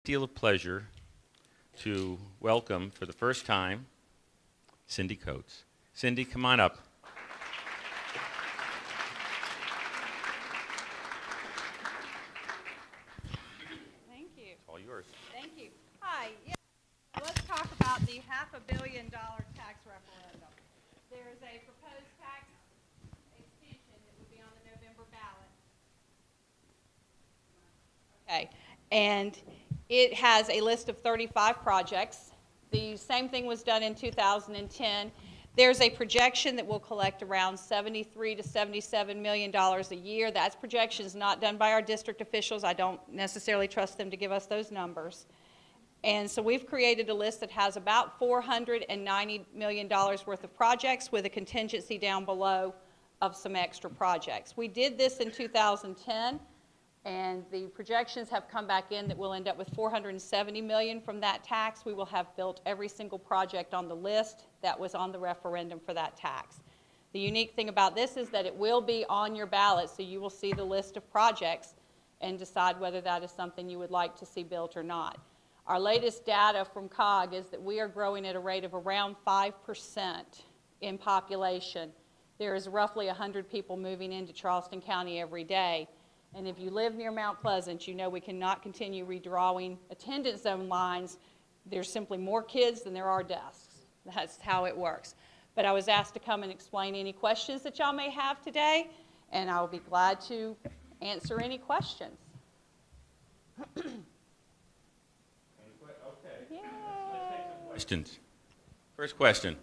Deal of pleasure to welcome for the first time Cindy Coates. Cindy, come on up. Thank you. It's all yours. Thank you. Hi. Yeah. Let's talk about the $500 million tax referendum. There is a proposed tax extension that would be on the November ballot. Okay. And it has a list of 35 projects. The same thing was done in 2010. There's a projection that will collect around $73 to $77 million a year. That projection is not done by our district officials. I don't necessarily trust them to give us those numbers. And so we've created a list that has about $490 million worth of projects with a contingency down below of some extra projects. We did this in 2010, and the projections have come back in that we'll end up with $470 million from that tax. We will have built every single project on the list that was on the referendum for that tax. The unique thing about this is that it will be on your ballot, so you will see the list of projects and decide whether that is something you would like to see built or not. Our latest data from COG is that we are growing at a rate of around 5% in population. There is roughly 100 people moving into Charleston County every day. And if you live near Mount Pleasant, you know we cannot continue redrawing attendance zone lines. There's simply more kids than there are desks. That's how it works. But I was asked to come and explain any questions that y'all may have today, and I will be glad to answer any questions. Okay. Let's take some questions. First question.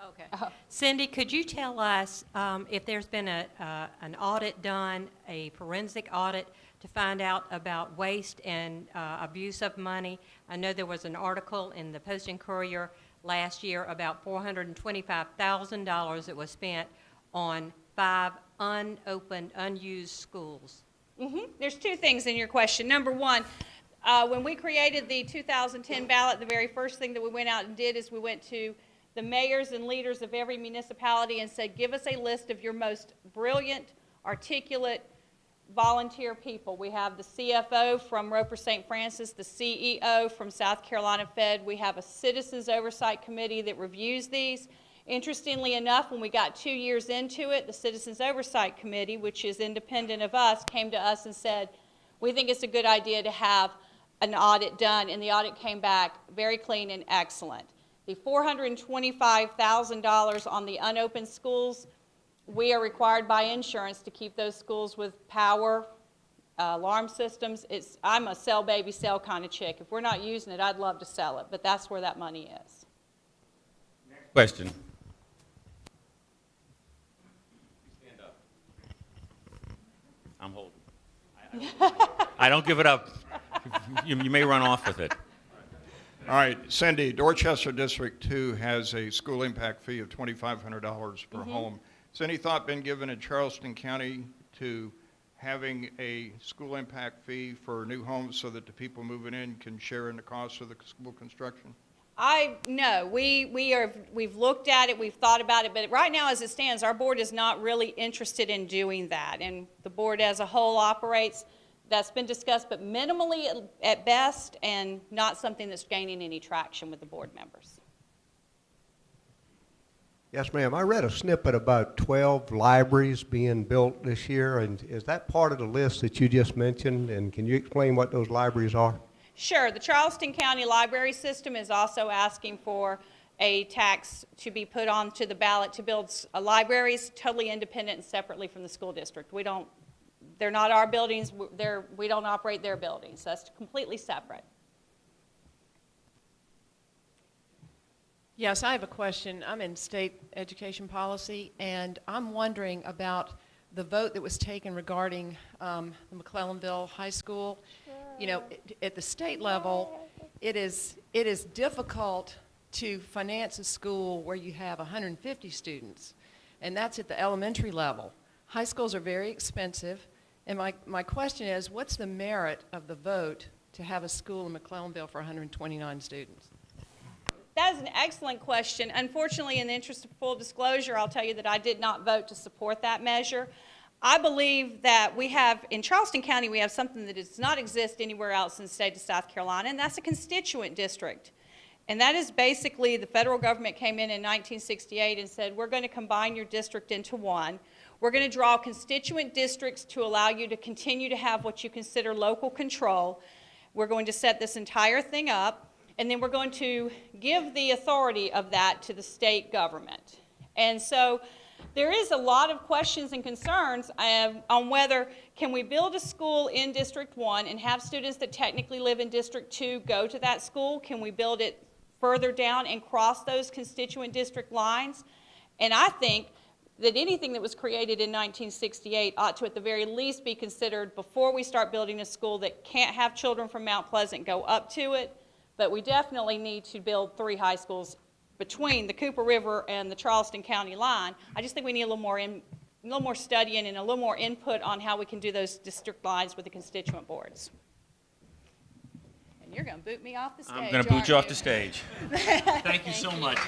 Okay. Cindy, could you tell us if there's been an audit done, a forensic audit, to find out about waste and abuse of money? I know there was an article in the Post and Courier last year about $425,000 that was spent on 5 unopened, unused schools. There's two things in your question. Number one, when we created the 2010 ballot, the very first thing that we went out and did is we went to the mayors and leaders of every municipality and said, give us a list of your most brilliant, articulate, volunteer people. We have the CFO from Roper St. Francis, the CEO from South Carolina Fed. We have a Citizens Oversight Committee that reviews these. Interestingly enough, when we got 2 years into it, the Citizens Oversight Committee, which is independent of us, came to us and said, we think it's a good idea to have an audit done, and the audit came back very clean and excellent. The $425,000 on the unopened schools, we are required by insurance to keep those schools with power, alarm systems. I'm a sell, baby, sell kind of chick. If we're not using it, I'd love to sell it, but that's where that money is. Next question. Stand up. I'm holding. I don't give it up. You may run off with it. All right, Cindy, Dorchester District 2 has a school impact fee of $2,500 per home. Has any thought been given in Charleston County to having a school impact fee for new homes so that the people moving in can share in the cost of the school construction? No, we've looked at it, we've thought about it, but right now as it stands, our board is not really interested in doing that. And the board as a whole operates. That's been discussed, but minimally at best, and not something that's gaining any traction with the board members. Yes, ma'am. I read a snippet about 12 libraries being built this year, and is that part of the list that you just mentioned? And can you explain what those libraries are? Sure. The Charleston County Library System is also asking for a tax to be put onto the ballot to build libraries totally independent and separately from the school district. They're not our buildings. We don't operate their buildings. That's completely separate. Yes, I have a question. I'm in state education policy, and I'm wondering about the vote that was taken regarding the McClellanville High School. Sure. You know, at the state level, it is difficult to finance a school where you have 150 students, and that's at the elementary level. High schools are very expensive. And my question is, what's the merit of the vote to have a school in McClellanville for 129 students? That is an excellent question. Unfortunately, in the interest of full disclosure, I'll tell you that I did not vote to support that measure. I believe that we have, in Charleston County, we have something that does not exist anywhere else in the state of South Carolina, and that's a constituent district. And that is basically the federal government came in 1968 and said, we're going to combine your district into one. We're going to draw constituent districts to allow you to continue to have what you consider local control. We're going to set this entire thing up, and then we're going to give the authority of that to the state government. And so there is a lot of questions and concerns on whether can we build a school in District 1 and have students that technically live in District 2 go to that school? Can we build it further down and cross those constituent district lines? And I think that anything that was created in 1968 ought to at the very least be considered before we start building a school that can't have children from Mount Pleasant go up to it. But we definitely need to build 3 high schools between the Cooper River and the Charleston County line. I just think we need a little more studying and a little more input on how we can do those district lines with the constituent boards. And you're going to boot me off the stage. I'm going to boot you aren't off the stage. Thank you so much.